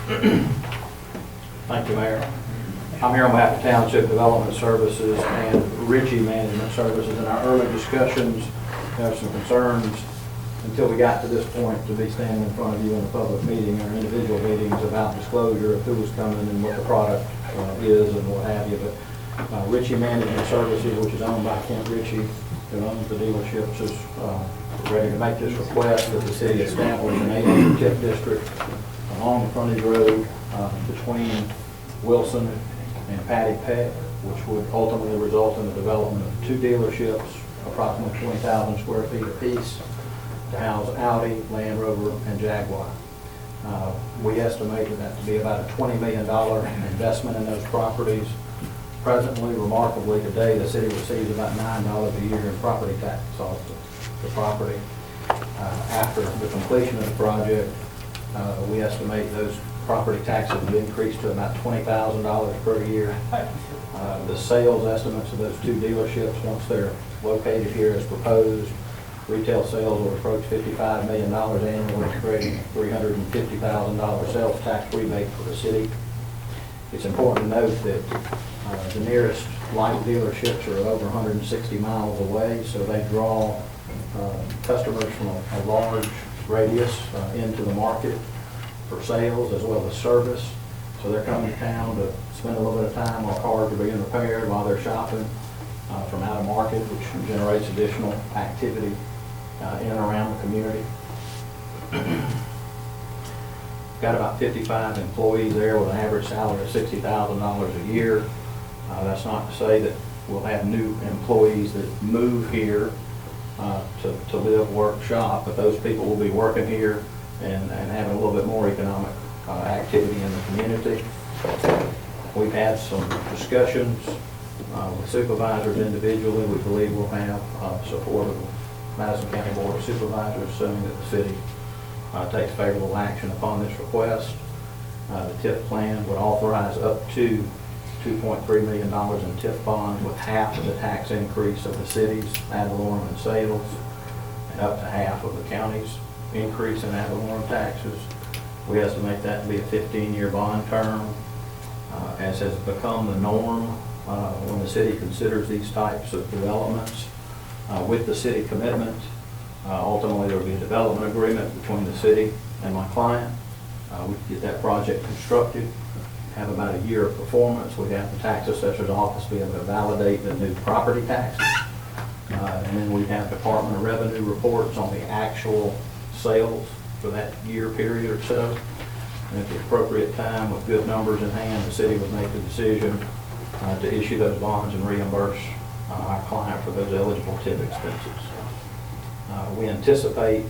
Thank you, Mayor. I'm here on behalf of Township Development Services and Ritchie Management Services. In our early discussions, we have some concerns until we got to this point to be standing in front of you in a public meeting or individual meetings about disclosure of who was coming and what the product is and what have you. But Ritchie Management Services, which is owned by Kent Ritchie, who owns the dealerships, is ready to make this request that the city establish an 8-acre TIF district along the frontage road between Wilson and Patty Peck, which would ultimately result in the development of 2 dealerships, approximately 20,000 square feet apiece, to house Audi, Land Rover, and Jaguar. We estimate that to be about a $20 million investment in those properties. Presently, remarkably, today, the city receives about $9 a year in property tax off the property. After the completion of the project, we estimate those property taxes will increase to about $20,000 per year. The sales estimates of those 2 dealerships, once they're located here as proposed, retail sales will approach $55 million annually, creating a $350,000 sales tax rebate for the city. It's important to note that the nearest light dealerships are over 160 miles away, so they draw customers from a large radius into the market for sales as well as service. So they're coming to town to spend a little bit of time while cars are being repaired, while they're shopping from out of market, which generates additional activity in and around the community. Got about 55 employees there with an average salary of $60,000 a year. That's not to say that we'll have new employees that move here to live, work, shop, but those people will be working here and having a little bit more economic activity in the community. We've had some discussions with supervisors individually. We believe we'll have support of the Madison County Board of Supervisors, assuming that the city takes favorable action upon this request. The TIF plan would authorize up to $2.3 million in TIF bonds, with half of the tax increase of the city's ad valorem and sales and up to half of the county's increase in ad valorem taxes. We estimate that to be a 15-year bond term. As has become the norm when the city considers these types of developments, with the city commitment, ultimately there will be a development agreement between the city and my client. We can get that project constructed, have about a year of performance. We have the tax assessor's office be able to validate the new property taxes. And then we have Department of Revenue reports on the actual sales for that year period or so. And at the appropriate time, with good numbers in hand, the city would make the decision to issue those bonds and reimburse our client for those eligible TIF expenses. We anticipate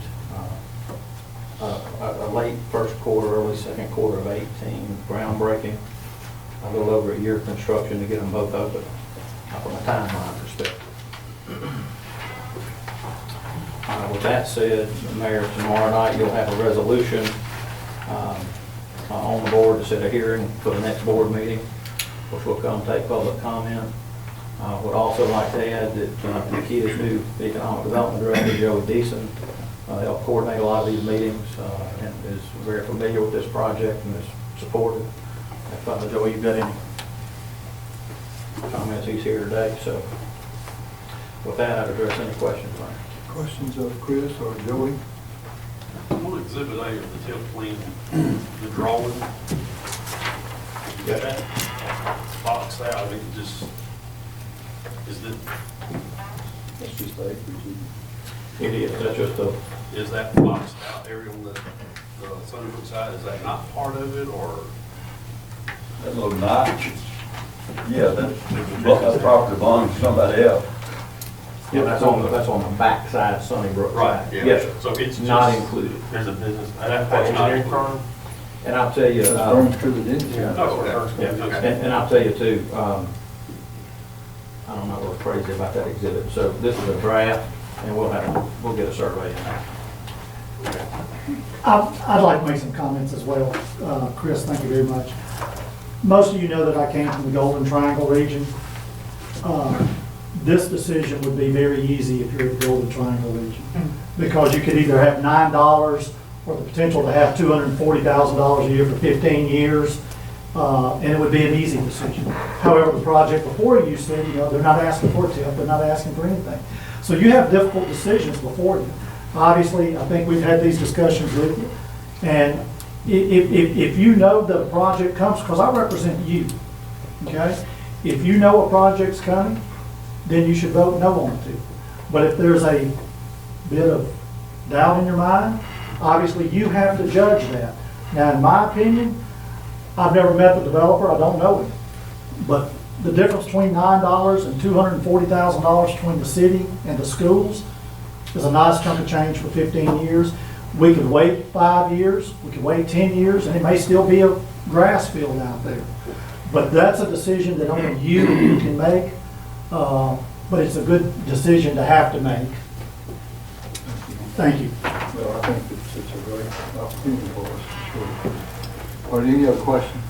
a late first quarter, early second quarter of 18 groundbreaking, a little over a year of construction to get them both open from a timeline perspective. With that said, Mayor, tomorrow night you'll have a resolution on the board to set a hearing for the next board meeting, which will come take public comment. Would also like to add that Nikita's new Economic Development Director, Joey Deason, helped coordinate a lot of these meetings and is very familiar with this project and is supportive. If Joey, you've got any comments, he's here today. So with that, I'd address any questions. Questions of Chris or Joey? On Exhibit A of the TIF plan, the drawing, Yep. that boxed out, I mean, just, That's just a, it is, that's just a, is that boxed out area on the Sunnybrook side, is that not part of it, or? That little notch, yeah, that's property belongs to somebody else. yeah, that's on the back side of Sunnybrook. Right, yeah. Yes, sir. So it's Not just, included. there's a business, that's not engineering firm? And I'll tell you, Burns to the dentist. Oh, okay. yeah, Okay. and I'll tell you too, I don't know what's crazy about that exhibit. So this is a draft, and we'll get a survey in there. I'd like to make some comments as well. Chris, thank you very much. Most of you know that I came from the Golden Triangle region. This decision would be very easy if you're in the Golden Triangle region, because you could either have $9 or the potential to have $240,000 a year for 15 years, and it would be an easy decision. However, the project before you said, they're not asking for a TIF, they're not asking for anything. So you have difficult decisions before you. Obviously, I think we've had these discussions with you, and if you know that a project comes, because I represent you, okay? If you know a project's coming, then you should vote no on it. But if there's a bit of doubt in your mind, obviously you have to judge that. Now, in my opinion, I've never met the developer, I don't know him. But the difference between $9 and $240,000 between the city and the schools is a nice chunk of change for 15 years. We could wait 5 years, we could wait 10 years, and it may still be a grass field out there. But that's a decision that only you can make, but it's a good decision to have to make. Thank you. Well, I think it's a great opportunity for us, for sure. Are there any other questions?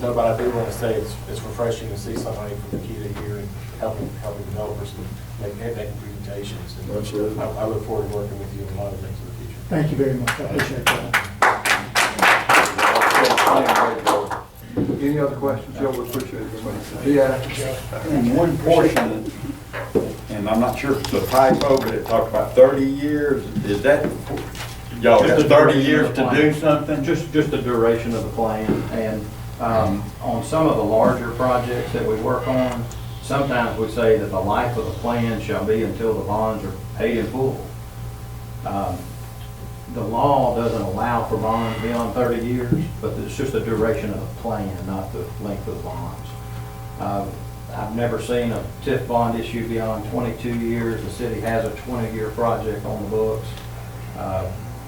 No, but I do want to say it's refreshing to see somebody from the key here and helping developers and making presentations. And Absolutely. I look forward to working with you on a lot of things in the future. Thank you very much, I appreciate that. Any other questions? Joe, we appreciate it very much. Yeah. And one portion, and I'm not sure if it's a typo, but it talked about 30 years. Is that, y'all got Just the 30 duration years of the to plan. do something? Just the duration of the plan, and on some of the larger projects that we work on, sometimes we say that the life of the plan shall be until the bonds are paid in full. The law doesn't allow for bonds beyond 30 years, but it's just the duration of the plan, not the length of the bonds. I've never seen a TIF bond issue beyond 22 years. The city has a 20-year project on the books.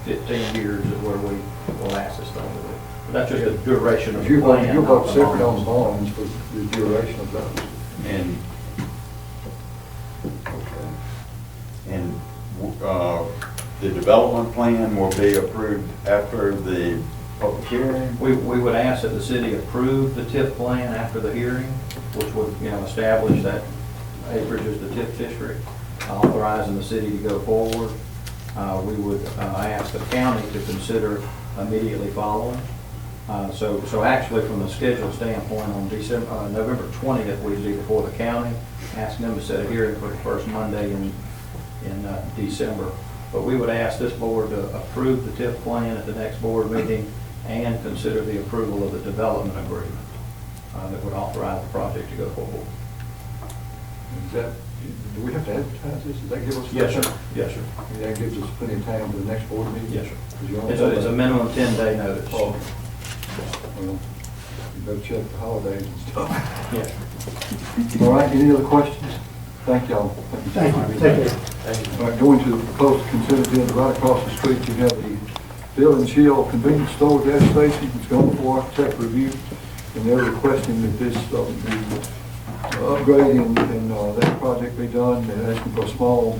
15 years is where we will ask this thing to do. But that's just the duration of the You're plan. voting not the separate on the bonds. bonds for the duration of those. And, okay. And the development plan will be approved after the public hearing? We would ask that the city approve the TIF plan after the hearing, which would, establish that acreage as the TIF district, authorizing the city to go forward. We would ask the county to consider immediately following. So actually, from a schedule standpoint, on November 20th, we'd be before the county, asking them to set a hearing for the first Monday in December. But we would ask this board to approve the TIF plan at the next board meeting and consider the approval of the development agreement that would authorize the project to go forward. Is that, do we have to advertise this? Does that give us? Yes, sir. Yes, sir. That gives us plenty of time for the next board meeting? Yes, sir. 'Cause you only- It's a minimum 10-day notice. Oh. Well, you better check the holidays and stuff. Yes. All right, any other questions? Thank y'all. Thank you, take care. All right, going to the proposed consent agenda, right across the street, you have the Bill and Chill convenience store gas station. It's going for architect review, and they're requesting that this upgrade and that project be done. They're asking for a small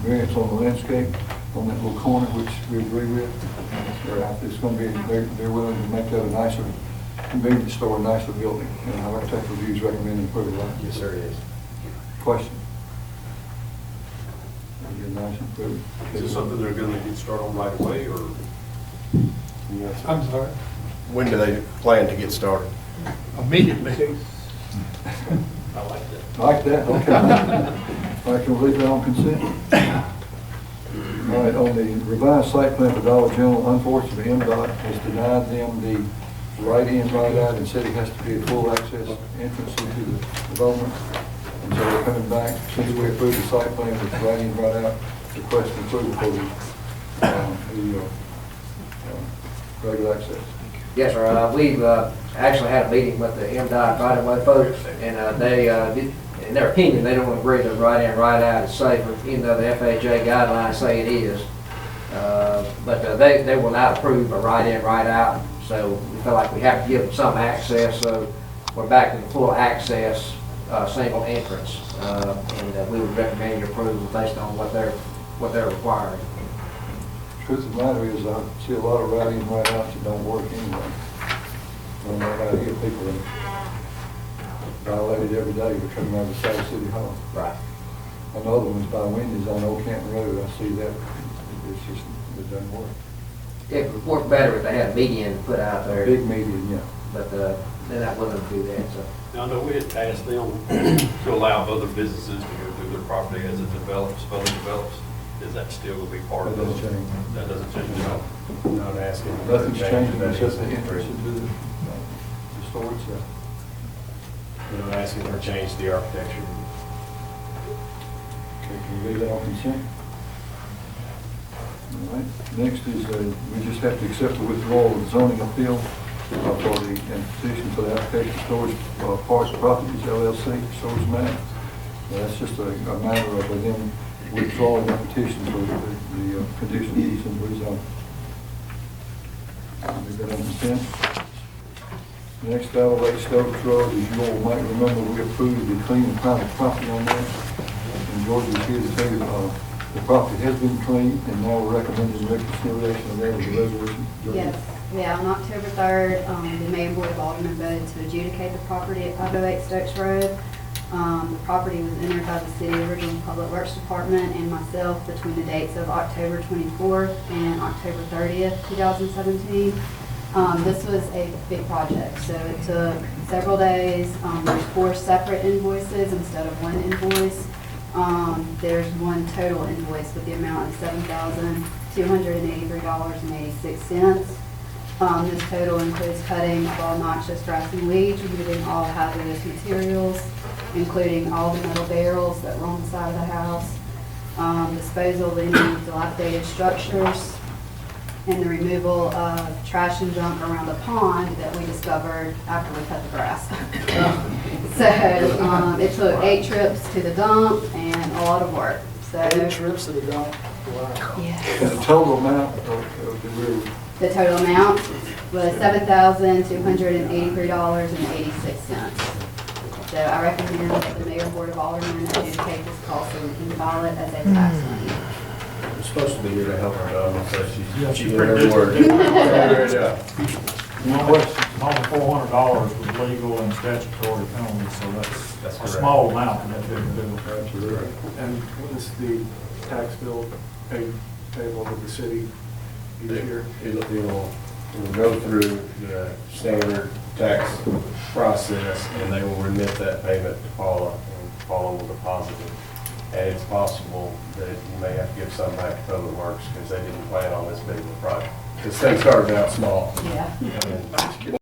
variance on the landscape on that little corner, which we agree with. It's going to be, they're willing to make that a nicer convenience store, a nicer building. And our architect review is recommending approval of that. Yes, sir, it is. Question? Is it nice and approved? Is this something they're gonna get started on right away, or? I'm sorry, When do they plan to get started? immediately. I like that. Like that, okay. All right, can we leave that on consent? All right, on the revised site plan for Dollar General, unfortunately, MDOT has denied them the right-in, right-out, and said it has to be a full access entrance into the development. And so they're coming back, since we approved the site plan with right-in, right-out, requesting approval for the regular access. Yes, sir. We've actually had a meeting with the MDOT right-of-way folks, and they, in their opinion, they don't agree that right-in, right-out is safer, even though the FHA guidelines say it is. But they will not approve a right-in, right-out, so we feel like we have to give them some access, so we're back to the full access, single entrance, and we would recommend your approval based on what they're requiring. Truth of the matter is, I see a lot of right-in, right-outs that don't work anyway. I don't know how to get people in. Violated every day, we're coming out of the side of City Hall. Right. Another one's by Wendy's on Old Canton Road, I see that, it's just, it doesn't work. it would work better if they had a median put out there, Big median, yeah. but, they're not willing to do that, so. Now, I know we had asked them to allow other businesses to go through their property as it develops, further develops. Is that still going to be part of That those? doesn't change. That doesn't change at all? Not asking. for Nothing's change, changing that except is the entrance approved. into the storage cell. We're not asking for change to the architecture. Okay, can we leave that on consent? All right, next is, we just have to accept the withdrawal of zoning appeal for the, and petition for the application of storage, Parks Properties LLC, storage map. That's just a matter of them withdrawing the petition for the conditions and rezone. Leave that on consent. Next, Elevate Stokes Road, as you all might remember, we approved the clean and private property on that. And George is here to tell you, the property has been cleaned, and now we're recommending reconciliation of that as a resolution. Yes, yeah, on October 3rd, the Mayor and Board of Aldermen voted to adjudicate the property at 508 Stokes Road. The property was entered by the City of Ridgeland Public Works Department and myself between the dates of October 24th and October 30th, 2017. This was a big project, so it took several days. There's 4 separate invoices instead of one invoice. There's one total invoice with the amount of $7,283.86. This total includes cutting of all noxious grass and weeds, removing all hazardous materials, including all the metal barrels that were on the side of the house, disposal of any dilapidated structures, and the removal of trash and junk around the pond that we discovered after we cut the grass. So it took 8 trips to the dump and a lot of work. So 8 trips to the dump? Wow. yeah. And the total amount of the real. The total amount was $7,283.86. So I recommend that the Mayor and Board of Aldermen adjudicate this call so we can file it as a tax lien. We're supposed to be here to help her, though, so Yeah, she she's did pretty her word. good. Very good. Only $400 was legal and statutory penalty, so that's That's a correct. small amount in that big bill. Absolutely. And what is the tax bill payable to the city each year? It'll go through the standard tax process, and they will remit that payment to Paula, and Paula will deposit it. And it's possible that you may have to give some back to Public Works because they didn't plan on this big of a project. This thing started out small. Yeah. And